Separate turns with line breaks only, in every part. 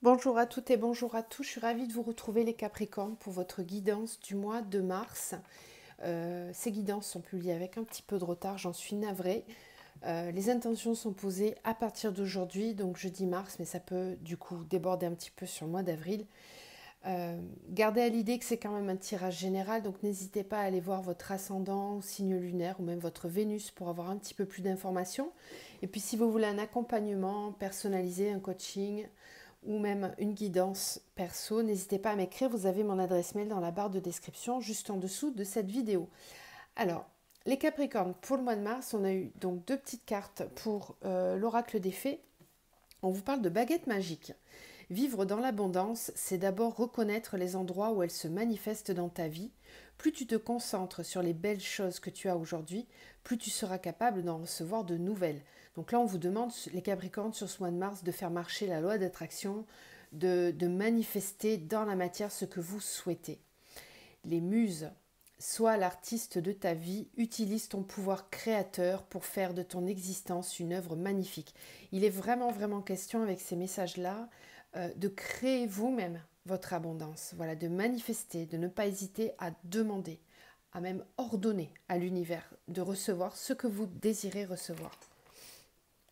Bonjour à toutes et bonjour à tous, je suis ravie de vous retrouver les Capricornes pour votre guidance du mois de mars. Ces guidances sont publiées avec un petit peu de retard, j'en suis navrée. Les intentions sont posées à partir d'aujourd'hui, donc jeudi mars, mais ça peut du coup déborder un petit peu sur le mois d'avril. Gardez à l'idée que c'est quand même un tirage général, donc n'hésitez pas à aller voir votre ascendant ou signe lunaire ou même votre Vénus pour avoir un petit peu plus d'informations. Et puis si vous voulez un accompagnement personnalisé, un coaching ou même une guidance perso, n'hésitez pas à m'écrire, vous avez mon adresse mail dans la barre de description juste en dessous de cette vidéo. Alors, les Capricornes, pour le mois de mars, on a eu donc deux petites cartes pour l'oracle des fées. On vous parle de baguette magique. Vivre dans l'abondance, c'est d'abord reconnaître les endroits où elles se manifestent dans ta vie. Plus tu te concentres sur les belles choses que tu as aujourd'hui, plus tu seras capable d'en recevoir de nouvelles. Donc là, on vous demande, les Capricornes, sur ce mois de mars, de faire marcher la loi d'attraction, de manifester dans la matière ce que vous souhaitez. Les muses, sois l'artiste de ta vie, utilise ton pouvoir créateur pour faire de ton existence une œuvre magnifique. Il est vraiment question avec ces messages-là de créer vous-même votre abondance, voilà, de manifester, de ne pas hésiter à demander, à même ordonner à l'univers de recevoir ce que vous désirez recevoir.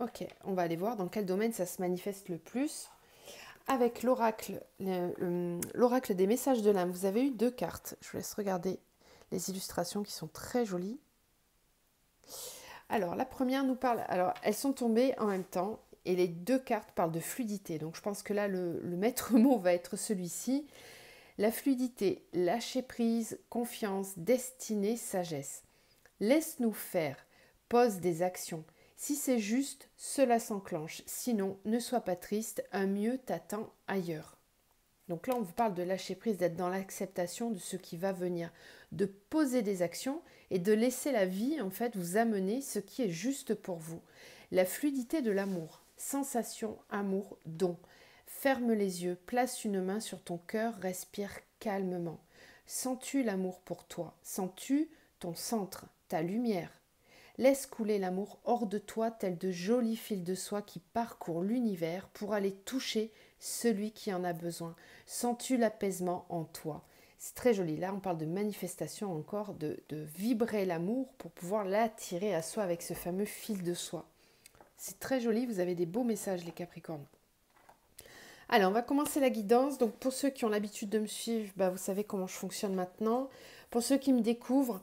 Ok, on va aller voir dans quel domaine ça se manifeste le plus. Avec l'oracle des messages de l'âme, vous avez eu deux cartes. Je vous laisse regarder les illustrations qui sont très jolies. Alors, la première nous parle... Alors, elles sont tombées en même temps et les deux cartes parlent de fluidité. Donc, je pense que là, le maître mot va être celui-ci. La fluidité, lâcher prise, confiance, destinée, sagesse. Laisse-nous faire, pose des actions. Si c'est juste, cela s'enclenche. Sinon, ne sois pas triste, un mieux t'attend ailleurs. Donc là, on vous parle de lâcher prise, d'être dans l'acceptation de ce qui va venir, de poser des actions et de laisser la vie, en fait, vous amener ce qui est juste pour vous. La fluidité de l'amour, sensation, amour, don. Ferme les yeux, place une main sur ton cœur, respire calmement. Sens-tu l'amour pour toi? Sens-tu ton centre, ta lumière? Laisse couler l'amour hors de toi tel de jolis fils de soie qui parcourent l'univers pour aller toucher celui qui en a besoin. Sens-tu l'apaisement en toi? C'est très joli. Là, on parle de manifestation encore, de vibrer l'amour pour pouvoir l'attirer à soi avec ce fameux fil de soie. C'est très joli, vous avez des beaux messages les Capricornes. Allez, on va commencer la guidance. Donc pour ceux qui ont l'habitude de me suivre, vous savez comment je fonctionne maintenant. Pour ceux qui me découvrent,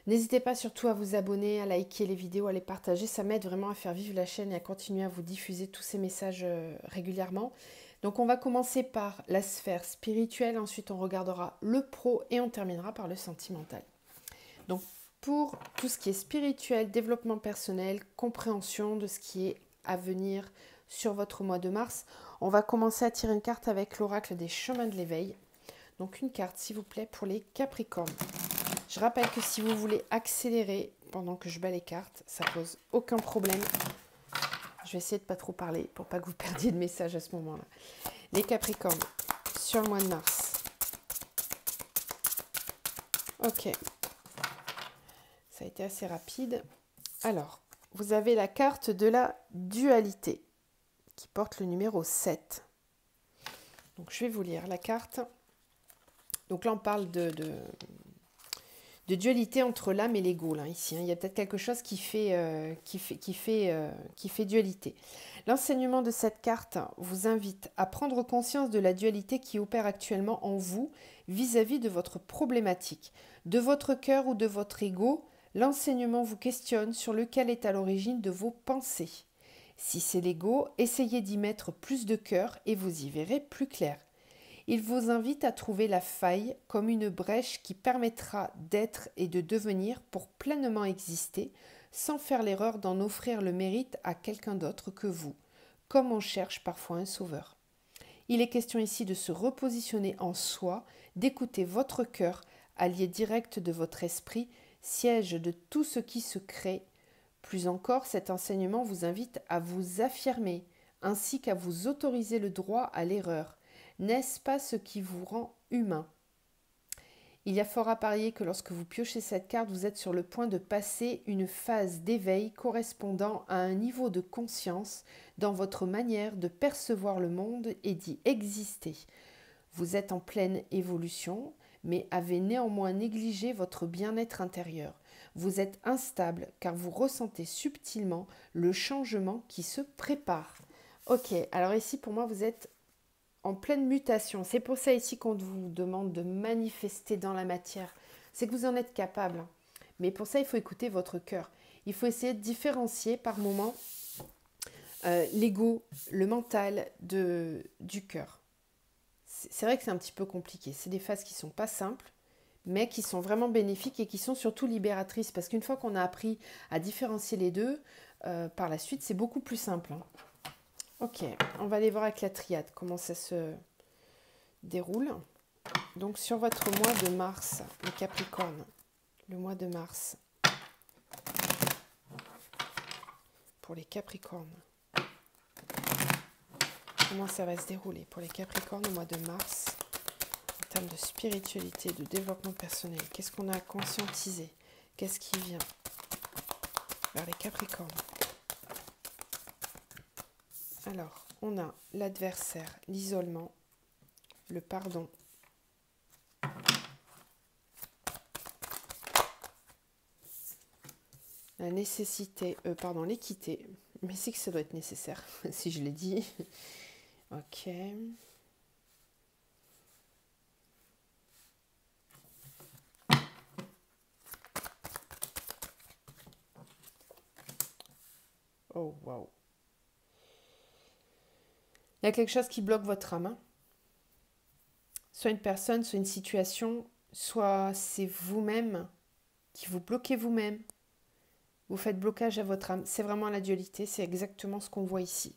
n'hésitez pas surtout à vous abonner, à liker les vidéos, à les partager. Ça m'aide vraiment à faire vivre la chaîne et à continuer à vous diffuser tous ces messages régulièrement. Donc on va commencer par la sphère spirituelle, ensuite on regardera le pro et on terminera par le sentimental. Donc pour tout ce qui est spirituel, développement personnel, compréhension de ce qui est à venir sur votre mois de mars, on va commencer à tirer une carte avec l'oracle des chemins de l'éveil. Donc une carte s'il vous plaît pour les Capricornes. Je rappelle que si vous voulez accélérer pendant que je bats les cartes, ça pose aucun problème. Je vais essayer de ne pas trop parler pour pas que vous perdiez de message à ce moment-là. Les Capricornes, sur le mois de mars. Ok. Ça a été assez rapide. Alors, vous avez la carte de la dualité qui porte le numéro 7. Donc, je vais vous lire la carte. Donc là, on parle de dualité entre l'âme et l'ego, là, ici. Il y a peut-être quelque chose qui fait dualité. L'enseignement de cette carte vous invite à prendre conscience de la dualité qui opère actuellement en vous vis-à-vis de votre problématique. De votre cœur ou de votre ego, l'enseignement vous questionne sur lequel est à l'origine de vos pensées. Si c'est l'ego, essayez d'y mettre plus de cœur et vous y verrez plus clair. Il vous invite à trouver la faille comme une brèche qui permettra d'être et de devenir pour pleinement exister, sans faire l'erreur d'en offrir le mérite à quelqu'un d'autre que vous, comme on cherche parfois un sauveur. Il est question ici de se repositionner en soi, d'écouter votre cœur, allié direct de votre esprit, siège de tout ce qui se crée. Plus encore, cet enseignement vous invite à vous affirmer, ainsi qu'à vous autoriser le droit à l'erreur. N'est-ce pas ce qui vous rend humain? Il y a fort à parier que lorsque vous piochez cette carte, vous êtes sur le point de passer une phase d'éveil correspondant à un niveau de conscience dans votre manière de percevoir le monde et d'y exister. Vous êtes en pleine évolution, mais avez néanmoins négligé votre bien-être intérieur. Vous êtes instable car vous ressentez subtilement le changement qui se prépare. Ok, alors ici pour moi vous êtes en pleine mutation. C'est pour ça ici qu'on vous demande de manifester dans la matière. C'est que vous en êtes capable. Mais pour ça, il faut écouter votre cœur. Il faut essayer de différencier par moment l'ego, le mental du cœur. C'est vrai que c'est un petit peu compliqué. C'est des phases qui ne sont pas simples, mais qui sont vraiment bénéfiques et qui sont surtout libératrices. Parce qu'une fois qu'on a appris à différencier les deux, par la suite, c'est beaucoup plus simple. Ok, on va aller voir avec la triade comment ça se déroule. Donc sur votre mois de mars, les Capricornes, le mois de mars, pour les Capricornes, comment ça va se dérouler pour les Capricornes au mois de mars, en termes de spiritualité, de développement personnel, qu'est-ce qu'on a à conscientiser, qu'est-ce qui vient vers les Capricornes. Alors, on a l'adversaire, l'isolement, le pardon, la nécessité, l'équité, mais c'est que ça doit être nécessaire, si je l'ai dit. Ok. Oh, waouh. Il y a quelque chose qui bloque votre âme. Soit une personne, soit une situation, soit c'est vous-même qui vous bloquez vous-même. Vous faites blocage à votre âme. C'est vraiment la dualité, c'est exactement ce qu'on voit ici.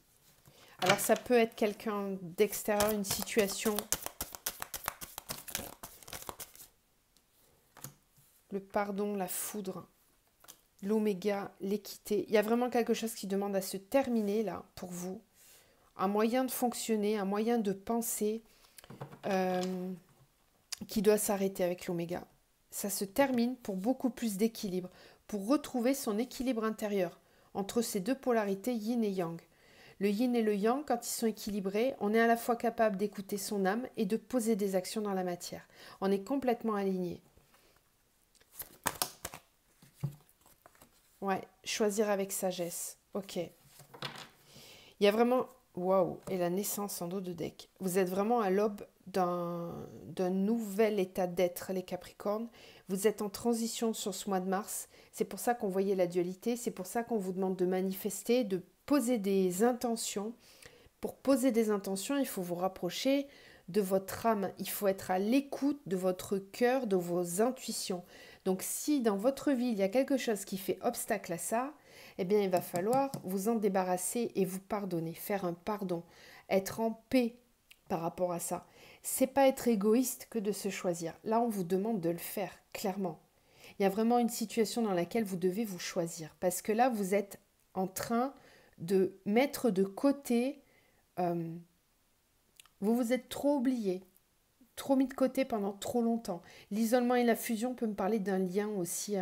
Alors ça peut être quelqu'un d'extérieur, une situation. Le pardon, la foudre, l'oméga, l'équité. Il y a vraiment quelque chose qui demande à se terminer là pour vous. Un moyen de fonctionner, un moyen de penser qui doit s'arrêter avec l'oméga. Ça se termine pour beaucoup plus d'équilibre, pour retrouver son équilibre intérieur entre ces deux polarités yin et yang. Le yin et le yang, quand ils sont équilibrés, on est à la fois capable d'écouter son âme et de poser des actions dans la matière. On est complètement aligné. Ouais, choisir avec sagesse. Ok. Il y a vraiment... Waouh. Et la naissance en dos de deck. Vous êtes vraiment à l'aube d'un nouvel état d'être, les Capricornes. Vous êtes en transition sur ce mois de mars. C'est pour ça qu'on voyait la dualité. C'est pour ça qu'on vous demande de manifester, de poser des intentions. Pour poser des intentions, il faut vous rapprocher de votre âme. Il faut être à l'écoute de votre cœur, de vos intuitions. Donc si dans votre vie, il y a quelque chose qui fait obstacle à ça, eh bien il va falloir vous en débarrasser et vous pardonner, faire un pardon, être en paix par rapport à ça. C'est pas être égoïste que de se choisir. Là, on vous demande de le faire, clairement. Il y a vraiment une situation dans laquelle vous devez vous choisir. Parce que là, vous êtes en train de mettre de côté... vous vous êtes trop oublié, trop mis de côté pendant trop longtemps. L'isolement et la fusion peut me parler d'un lien aussi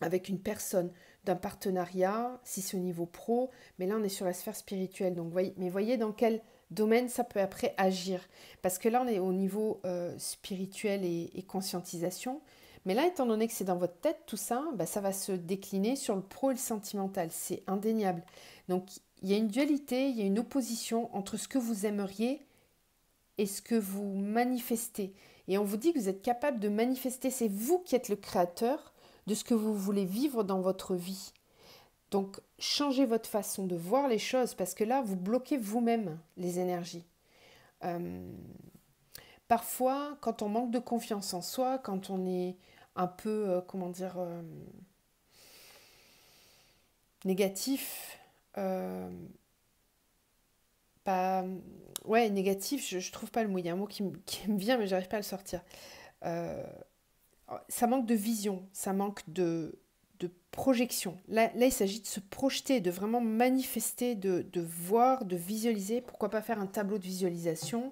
avec une personne, d'un partenariat, si c'est au niveau pro. Mais là, on est sur la sphère spirituelle. Donc, voyez dans quel domaine ça peut après agir. Parce que là, on est au niveau spirituel et conscientisation. Mais là, étant donné que c'est dans votre tête, tout ça, ça va se décliner sur le pro et le sentimental. C'est indéniable. Donc, il y a une dualité, il y a une opposition entre ce que vous aimeriez et ce que vous manifestez. Et on vous dit que vous êtes capable de manifester. C'est vous qui êtes le créateur de ce que vous voulez vivre dans votre vie. Donc, changez votre façon de voir les choses parce que là, vous bloquez vous-même les énergies. Parfois, quand on manque de confiance en soi, quand on est un peu, négatif, négatif, je trouve pas le mot, il y a un mot qui me vient mais j'arrive pas à le sortir. Ça manque de vision, ça manque de projection. Là, il s'agit de se projeter, de vraiment manifester, de voir, de visualiser. Pourquoi pas faire un tableau de visualisation?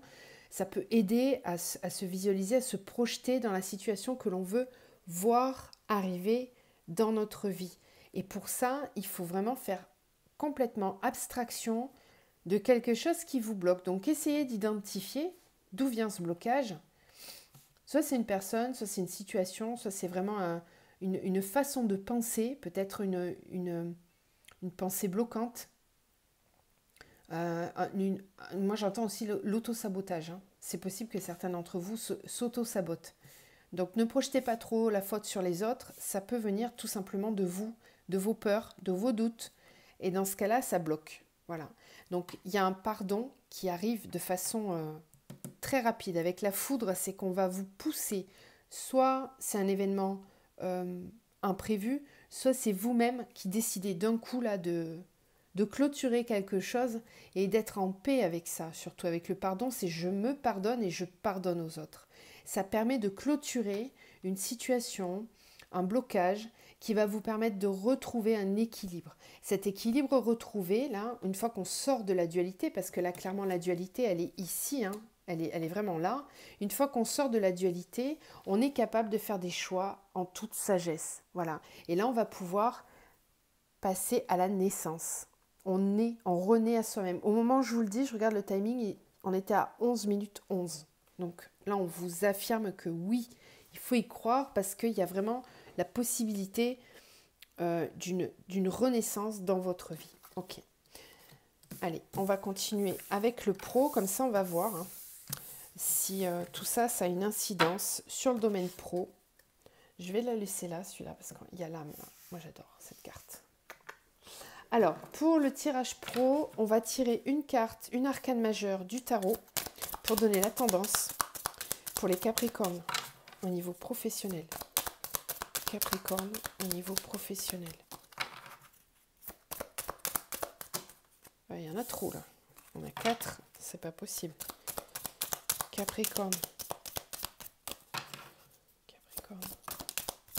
Ça peut aider à se visualiser, à se projeter dans la situation que l'on veut voir arriver dans notre vie. Et pour ça, il faut vraiment faire complètement abstraction de quelque chose qui vous bloque. Donc, essayez d'identifier d'où vient ce blocage. Soit c'est une personne, soit c'est une situation, soit c'est vraiment une façon de penser, peut-être une pensée bloquante. Moi, j'entends aussi l'auto-sabotage. Hein. C'est possible que certains d'entre vous s'auto-sabotent. Donc, ne projetez pas trop la faute sur les autres. Ça peut venir tout simplement de vous, de vos peurs, de vos doutes. Et dans ce cas-là, ça bloque. Voilà. Donc, il y a un pardon qui arrive de façon très rapide. Avec la foudre, c'est qu'on va vous pousser. Soit c'est un événement imprévu, soit c'est vous-même qui décidez d'un coup là de clôturer quelque chose et d'être en paix avec ça. Surtout avec le pardon, c'est je me pardonne et je pardonne aux autres. Ça permet de clôturer une situation, un blocage qui va vous permettre de retrouver un équilibre. Cet équilibre retrouvé, là, une fois qu'on sort de la dualité, parce que là, clairement, la dualité, elle est ici, hein, elle est vraiment là. Une fois qu'on sort de la dualité, on est capable de faire des choix en toute sagesse. Voilà. Et là, on va pouvoir passer à la naissance. On renaît à soi-même. Au moment où je vous le dis, je regarde le timing, on était à 11 minutes 11. Donc là, on vous affirme que oui, il faut y croire parce qu'il y a vraiment la possibilité d'une renaissance dans votre vie. Ok. Allez, on va continuer avec le pro. Comme ça, on va voir hein, si tout ça, ça a une incidence sur le domaine pro. Je vais la laisser là, celui-là, parce qu'il y a l'âme. Moi, j'adore cette carte. Alors, pour le tirage pro, on va tirer une carte, une arcane majeure du tarot pour donner la tendance pour les Capricornes au niveau professionnel. Capricorne au niveau professionnel. Il y en a trop là. On a 4, c'est pas possible. Capricorne. Capricorne.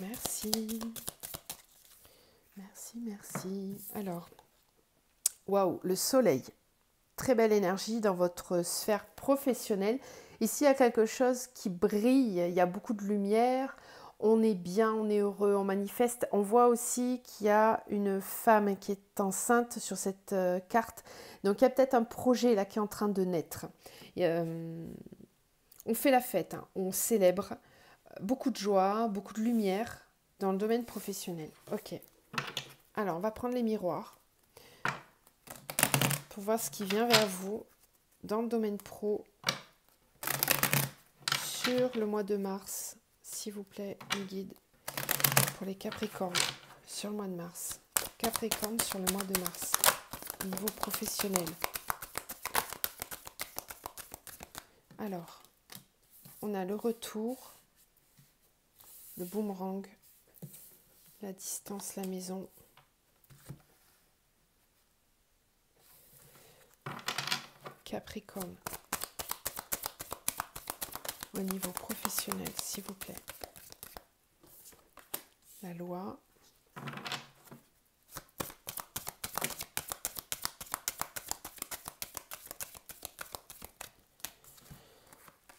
Merci. Merci, merci. Alors, waouh, le soleil. Très belle énergie dans votre sphère professionnelle. Ici, il y a quelque chose qui brille, il y a beaucoup de lumière, on est bien, on est heureux, on manifeste. On voit aussi qu'il y a une femme qui est enceinte sur cette carte. Donc, il y a peut-être un projet là qui est en train de naître. On fait la fête, hein, on célèbre. Beaucoup de joie, beaucoup de lumière dans le domaine professionnel. Ok. Alors, on va prendre les miroirs pour voir ce qui vient vers vous dans le domaine pro sur le mois de mars. S'il vous plaît, un guide pour les Capricornes sur le mois de mars. Capricorne sur le mois de mars, au niveau professionnel. Alors, on a le retour, le boomerang, la distance, la maison. Capricorne. Au niveau professionnel, s'il vous plaît. La loi.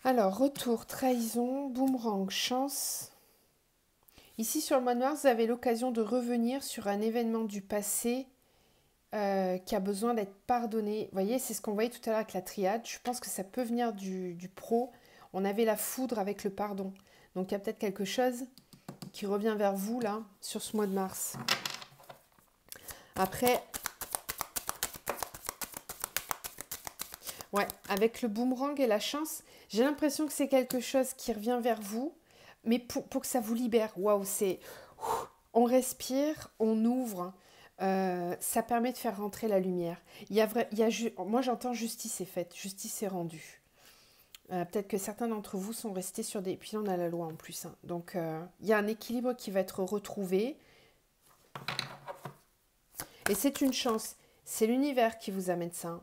Alors, retour, trahison, boomerang, chance. Ici, sur le mois de mars, vous avez l'occasion de revenir sur un événement du passé qui a besoin d'être pardonné. Vous voyez, c'est ce qu'on voyait tout à l'heure avec la triade. Je pense que ça peut venir du pro. On avait la foudre avec le pardon. Donc, il y a peut-être quelque chose qui revient vers vous, là, sur ce mois de mars. Après, ouais, avec le boomerang et la chance, j'ai l'impression que c'est quelque chose qui revient vers vous, mais pour que ça vous libère. Waouh, c'est... On respire, on ouvre... ça permet de faire rentrer la lumière. Moi, j'entends justice est faite, justice est rendue. Peut-être que certains d'entre vous sont restés sur des... Puis là, on a la loi en plus. Hein. Donc, il y a un équilibre qui va être retrouvé. Et c'est une chance. C'est l'univers qui vous amène ça.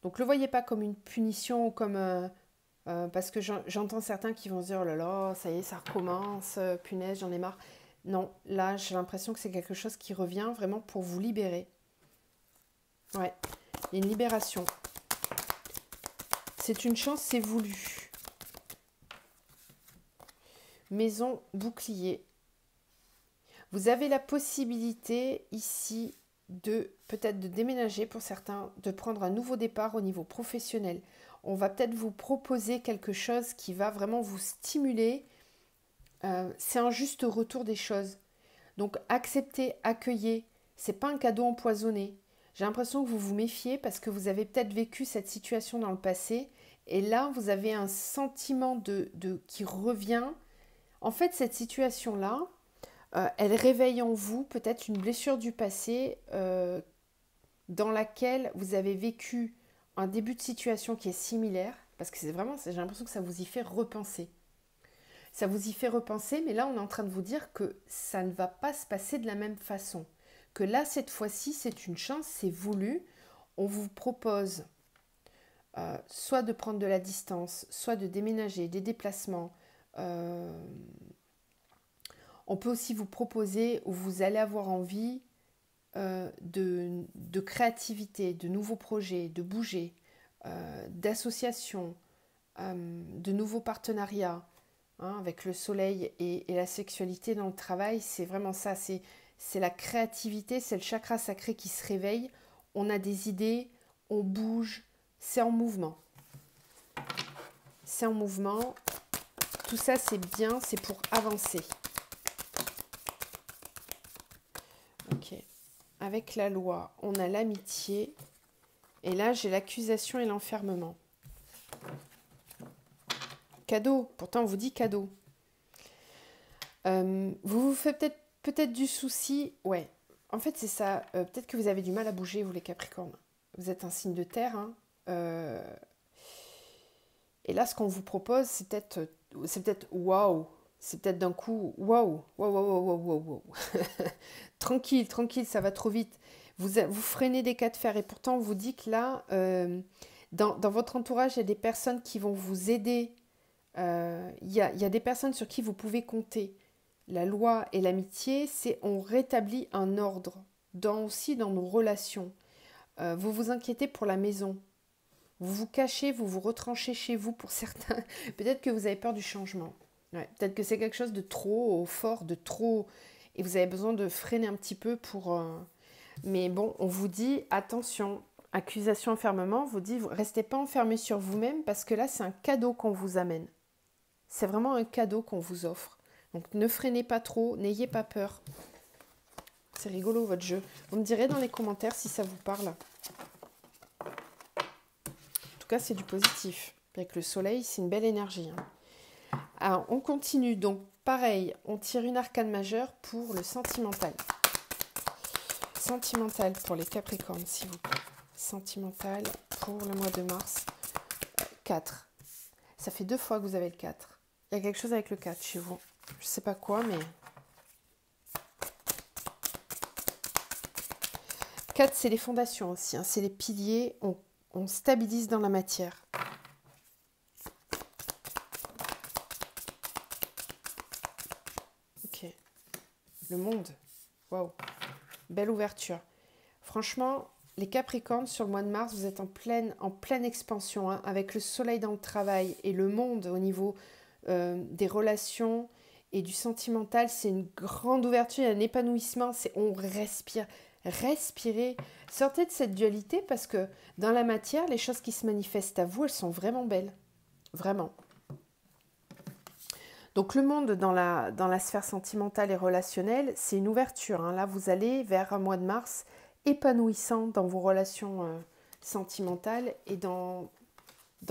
Donc, ne le voyez pas comme une punition ou comme... parce que j'entends certains qui vont se dire « Oh là là, ça y est, ça recommence, punaise, j'en ai marre ». Non, là, j'ai l'impression que c'est quelque chose qui revient vraiment pour vous libérer. Ouais, une libération. c'est une chance, c'est voulu. Maison, bouclier. Vous avez la possibilité ici de peut-être de déménager pour certains, de prendre un nouveau départ au niveau professionnel. On va peut-être vous proposer quelque chose qui va vraiment vous stimuler. C'est un juste retour des choses. Donc acceptez, accueillez. C'est pas un cadeau empoisonné. J'ai l'impression que vous vous méfiez parce que vous avez peut-être vécu cette situation dans le passé et là vous avez un sentiment qui revient. En fait, cette situation-là, elle réveille en vous peut-être une blessure du passé dans laquelle vous avez vécu un début de situation qui est similaire, parce que c'est vraiment, j'ai l'impression que ça vous y fait repenser. Ça vous y fait repenser, mais là on est en train de vous dire que ça ne va pas se passer de la même façon. Que là, cette fois-ci, c'est une chance, c'est voulu. On vous propose soit de prendre de la distance, soit de déménager, des déplacements. On peut aussi vous proposer, où vous allez avoir envie de créativité, de nouveaux projets, de bouger, d'associations, de nouveaux partenariats, hein, avec le soleil et la sexualité dans le travail. C'est vraiment ça, c'est la créativité, c'est le chakra sacré qui se réveille. On a des idées, on bouge, c'est en mouvement. C'est en mouvement. Tout ça, c'est bien, c'est pour avancer. Ok. Avec la loi, on a l'amitié. Et là, j'ai l'accusation et l'enfermement. Cadeau. Pourtant, on vous dit cadeau. Vous vous faites peut-être du souci. Ouais. En fait, c'est ça. Peut-être que vous avez du mal à bouger, vous les Capricornes. Vous êtes un signe de terre. Hein. Et là, ce qu'on vous propose, c'est peut-être waouh. C'est peut-être d'un coup waouh, waouh, waouh, waouh, waouh, waouh. Tranquille, tranquille, ça va trop vite. Vous freinez des cas de fer et pourtant on vous dit que là, dans votre entourage, il y a des personnes qui vont vous aider. Il y a des personnes sur qui vous pouvez compter. La loi et l'amitié, c'est on rétablit un ordre aussi dans nos relations. Vous vous inquiétez pour la maison. Vous vous cachez, vous vous retranchez chez vous pour certains. Peut-être que vous avez peur du changement. Ouais, peut-être que c'est quelque chose de trop fort, de trop... Et vous avez besoin de freiner un petit peu pour... Mais bon, on vous dit, attention, accusation, enfermement, on vous dit, restez pas enfermés sur vous-même parce que là, c'est un cadeau qu'on vous amène. C'est vraiment un cadeau qu'on vous offre. Donc ne freinez pas trop, n'ayez pas peur. C'est rigolo votre jeu. Vous me direz dans les commentaires si ça vous parle. En tout cas, c'est du positif. Avec le soleil, c'est une belle énergie. Hein. Alors, on continue. Donc, pareil, on tire une arcane majeure pour le sentimental. Sentimental pour les Capricornes, s'il vous plaît. Sentimental pour le mois de mars. 4. Ça fait 2 fois que vous avez le 4. Il y a quelque chose avec le 4 chez vous. Je ne sais pas quoi, mais... 4, c'est les fondations aussi. Hein. C'est les piliers. On stabilise dans la matière. Ok. Le monde. Waouh. Belle ouverture. Franchement, les Capricornes, sur le mois de mars, vous êtes en pleine expansion, hein, avec le soleil dans le travail et le monde au niveau des relations et du sentimental. C'est une grande ouverture, il y a un épanouissement, on respire. Respirez, sortez de cette dualité parce que dans la matière, les choses qui se manifestent à vous, elles sont vraiment belles. Vraiment. Donc le monde dans la sphère sentimentale et relationnelle, c'est une ouverture. Hein. Là, vous allez vers un mois de mars épanouissant dans vos relations sentimentales et dans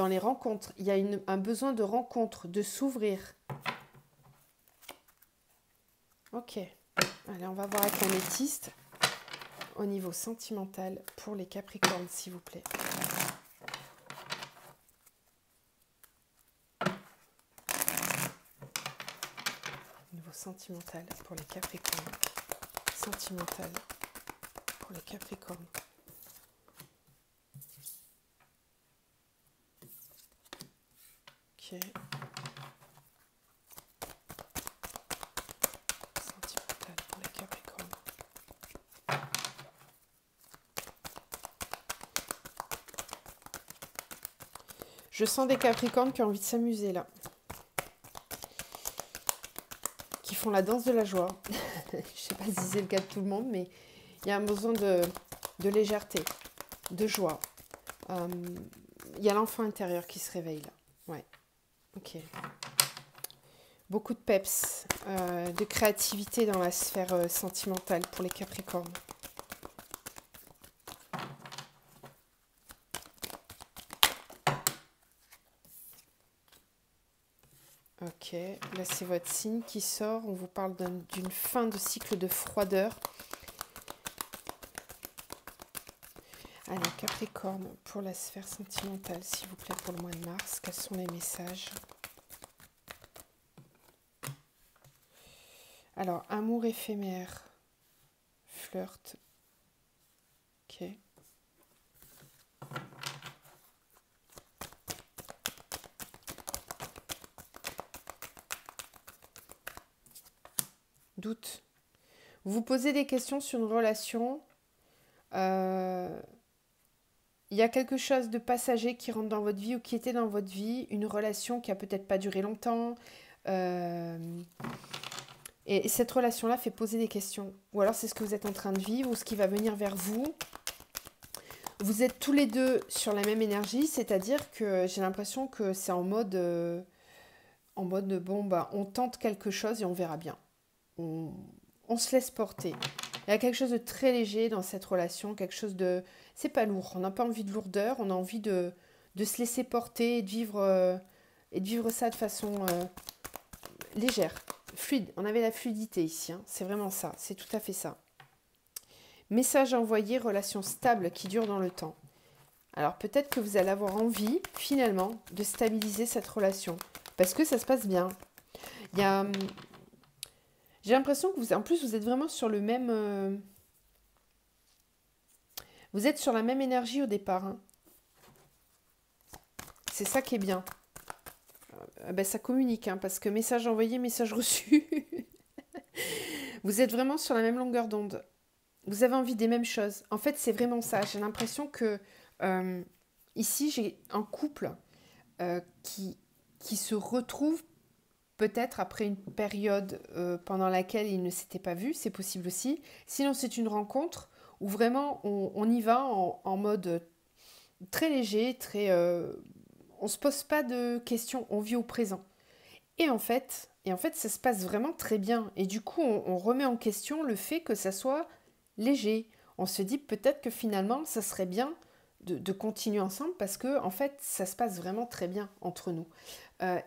les rencontres. Il y a un besoin de rencontre, de s'ouvrir. Ok. Allez, on va voir avec l'améthyste au niveau sentimental pour les Capricornes, s'il vous plaît. Niveau sentimental pour les Capricornes. Sentimental pour les Capricornes. Ok. Sentimental pour les Capricornes. Je sens des Capricornes qui ont envie de s'amuser là. Qui font la danse de la joie. Je ne sais pas si c'est le cas de tout le monde, mais il y a un besoin de légèreté, de joie. Il y a l'enfant intérieur qui se réveille là. Ouais, ok. Beaucoup de peps, de créativité dans la sphère sentimentale pour les Capricornes. Ok, là c'est votre signe qui sort. On vous parle d'une fin de cycle de froideur. Allez, Capricorne, pour la sphère sentimentale, s'il vous plaît, pour le mois de mars, quels sont les messages? Alors, amour éphémère, flirt, ok. Doute. Vous vous posez des questions sur une relation. Il y a quelque chose de passager qui rentre dans votre vie ou qui était dans votre vie, une relation qui a peut-être pas duré longtemps. Et cette relation-là fait poser des questions. Ou alors c'est ce que vous êtes en train de vivre ou ce qui va venir vers vous. Vous êtes tous les deux sur la même énergie, c'est-à-dire que j'ai l'impression que c'est en mode bon, bah, on tente quelque chose et on verra bien. On se laisse porter. Il y a quelque chose de très léger dans cette relation, quelque chose de... C'est pas lourd, on n'a pas envie de lourdeur, on a envie de se laisser porter et de vivre ça de façon légère, fluide. On avait la fluidité ici, hein. C'est vraiment ça, c'est tout à fait ça. Message envoyé, relation stable qui dure dans le temps. Alors peut-être que vous allez avoir envie, finalement, de stabiliser cette relation, parce que ça se passe bien. Il y a... J'ai l'impression que en plus, vous êtes vraiment sur le même... Vous êtes sur la même énergie au départ, hein. C'est ça qui est bien. Ben, ça communique, hein, parce que message envoyé, message reçu. Vous êtes vraiment sur la même longueur d'onde. Vous avez envie des mêmes choses. En fait, c'est vraiment ça. J'ai l'impression que ici, j'ai un couple qui se retrouve peut-être après une période pendant laquelle ils ne s'étaient pas vus. C'est possible aussi. Sinon, c'est une rencontre où vraiment on y va en mode très léger, très... on ne se pose pas de questions, on vit au présent. Et en fait, ça se passe vraiment très bien. Et du coup, on remet en question le fait que ça soit léger. On se dit peut-être que finalement, ça serait bien de continuer ensemble parce que, en fait, ça se passe vraiment très bien entre nous.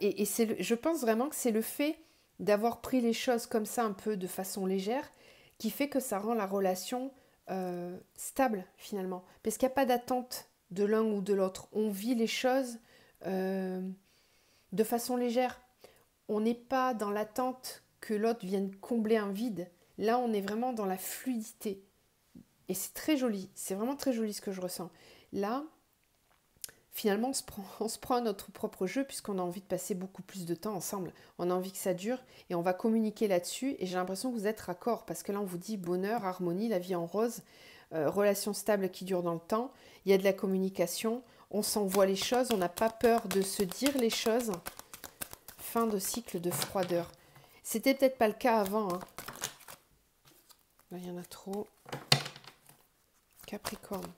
Et je pense vraiment que c'est le fait d'avoir pris les choses comme ça, un peu de façon légère, qui fait que ça rend la relation stable, finalement. Parce qu'il n'y a pas d'attente de l'un ou de l'autre. On vit les choses de façon légère. On n'est pas dans l'attente que l'autre vienne combler un vide. Là, on est vraiment dans la fluidité. Et c'est très joli. C'est vraiment très joli ce que je ressens. Là, finalement, on se prend à notre propre jeu puisqu'on a envie de passer beaucoup plus de temps ensemble. On a envie que ça dure et on va communiquer là-dessus. Et j'ai l'impression que vous êtes raccord parce que là, on vous dit bonheur, harmonie, la vie en rose, relation stable qui dure dans le temps. Il y a de la communication. On s'envoie les choses. On n'a pas peur de se dire les choses. Fin de cycle de froideur. C'était peut-être pas le cas avant, hein. Là, il y en a trop. Capricorne.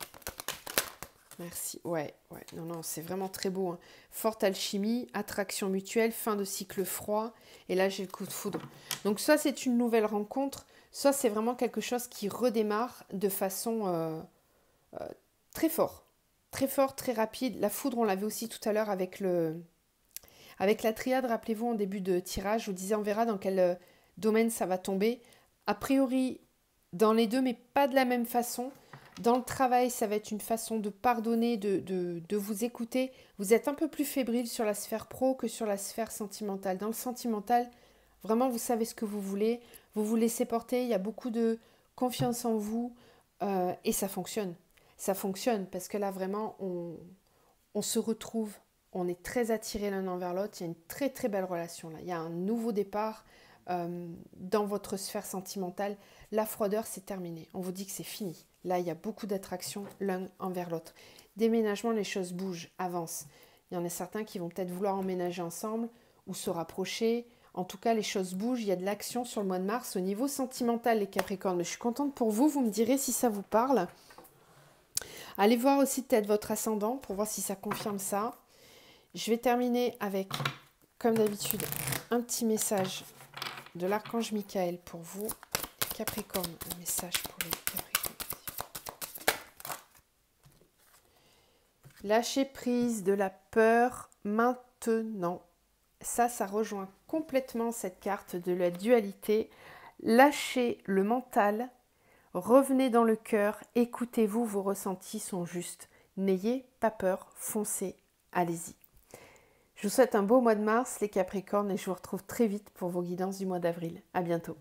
Merci. Ouais. Non, c'est vraiment très beau, hein. Forte alchimie, attraction mutuelle, fin de cycle froid. Et là, j'ai le coup de foudre. Donc, soit c'est une nouvelle rencontre, soit c'est vraiment quelque chose qui redémarre de façon très fort. Très fort, très rapide. La foudre, on l'avait aussi tout à l'heure avec la triade, rappelez-vous, en début de tirage, je vous disais, on verra dans quel domaine ça va tomber. A priori, dans les deux, mais pas de la même façon. Dans le travail, ça va être une façon de pardonner, de vous écouter. Vous êtes un peu plus fébrile sur la sphère pro que sur la sphère sentimentale. Dans le sentimental, vraiment, vous savez ce que vous voulez. Vous vous laissez porter. Il y a beaucoup de confiance en vous. Et ça fonctionne. Ça fonctionne parce que là, vraiment, on se retrouve. On est très attirés l'un envers l'autre. Il y a une très, très belle relation là. Il y a un nouveau départ dans votre sphère sentimentale. La froideur, c'est terminé. On vous dit que c'est fini. Là, il y a beaucoup d'attraction l'un envers l'autre. Déménagement, les choses bougent, avancent. Il y en a certains qui vont peut-être vouloir emménager ensemble ou se rapprocher. En tout cas, les choses bougent, il y a de l'action sur le mois de mars. Au niveau sentimental, les Capricornes, je suis contente pour vous, vous me direz si ça vous parle. Allez voir aussi peut-être votre ascendant pour voir si ça confirme ça. Je vais terminer avec, comme d'habitude, un petit message de l'archange Michael pour vous. Capricorne, un message pour les Capricornes. Lâchez prise de la peur maintenant. Ça rejoint complètement cette carte de la dualité. Lâchez le mental, revenez dans le cœur, écoutez-vous, vos ressentis sont justes. N'ayez pas peur, foncez, allez-y. Je vous souhaite un beau mois de mars, les Capricornes, et je vous retrouve très vite pour vos guidances du mois d'avril. À bientôt.